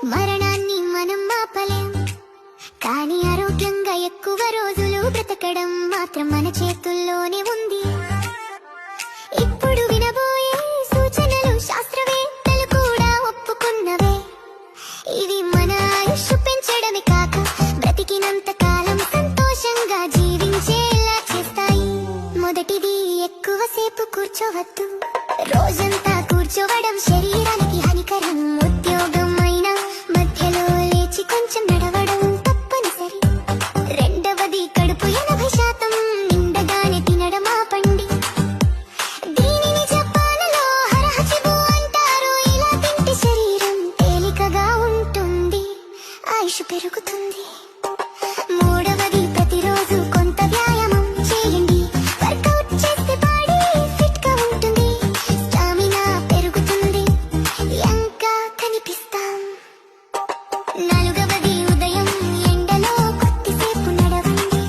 మరణాన్ని మనం ఆపలేం, కానీ ఆరోగ్యంగా ఎక్కువ రోజులు బ్రతకడం మాత్రం మన చేతుల్లోనే ఉంది. ఇప్పుడు వినబోయే సూచనలు శాస్త్రవేత్తలు కూడా ఒప్పుకున్నవే. ఇవి మన ఆయుష్ పెంచడమే కాక బ్రతికినంత కాలం సంతోషంగా జీవించేలా చేస్తాయి. మొదటిది, ఎక్కువసేపు కూర్చోవద్దు. రోజంతా కూర్చోవడం శరీరానికి హానికరం. ఉద్యోగం అయినా మధ్యలో లేచి కొంచెం నడవడం తప్పనిసరి. రెండవది, కడుపు 80% నిండగానే తినడం ఆపండి. దీనిని జపాన్లో హరహచిబు అంటారు. ఇలా తింటే శరీరం తేలికగా ఉంటుంది, ఆయుష్ పెరుగుతుంది. మూడవది, ప్రతిరోజు కొంత వ్యాయామం చేయండి. వర్కౌట్ చేస్తే బాడీ ఫిట్ గా ఉంటుంది, స్టామినా పెరుగుతుంది, యంగ్గా కనిపిస్తాం. నాలుగవది, ఉదయం ఎండలో కొద్దిసేపు నడవండి.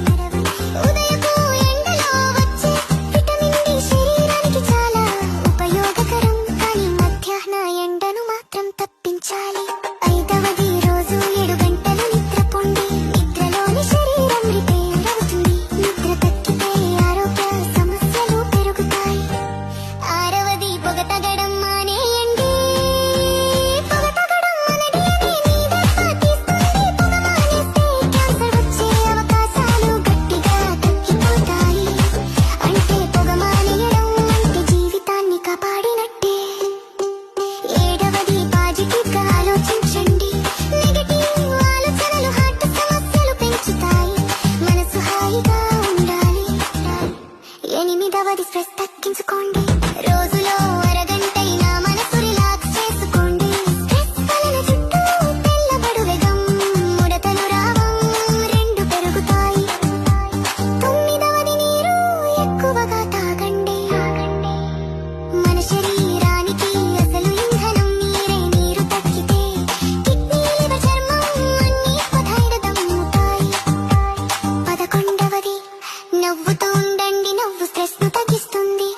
ఉదయపు ఎండలో వచ్చే విటమిన్ డి శరీరానికి చాలా ఉపయోగకరం, కానీ మధ్యాహ్న ఎండను మాత్రం తప్పించాలి. ఐదవది, రోజు 7 గంటలు నిద్రపోండి. నిద్రలోని శరీరం రిపేర్ అవుతుంది. నిద్ర తగ్గితే ఆరోగ్య సమస్యలు పెరుగుతాయి. ఆరవది, పొగ తగ్గడం మానేయండి. పొగ తగ్గడం మనది అని మీ దెబ్బ తీస్తుంది. పొగ మానేస్తే క్యాన్సర్ వచ్చే అవకాశాలు గట్టిగా తగ్గిపోతాయి. అంటే పొగ మానేయడం అంటే జీవితాన్ని కాపాడినట్టే. ఏడవది, పాజిటివ్ గా ఆలోచించండి. నెగటివ్ ఆలోచనలు హార్ట్ సమస్యలు పెంచుతాయి. మనసు హాయిగా ఉండాలి. ఎనిమిదవది, స్ట్రెస్ తగ్గించుకోండి. రోజులో అరగంటైనా మనసు రిలాక్స్ చేసుకోండి. స్ట్రెస్ వలన జుట్టు తెల్లబడు వేగం, ముడతలు రావం రెండు పెరుగుతాయి. తొమ్మిదవది, నీరు ఎక్కువగా తాగండి. మన శరీరానికి అసలు ఇంధనం నీరే. నీరు తగ్గితే కిడ్నీ, లివర్, చర్మం అన్నీ పదార్థమవుతాయి. 11వది, నవ్వుతూ ఉండండి. నవ్వు స్ట్రెస్ ను తగ్గిస్తుంది.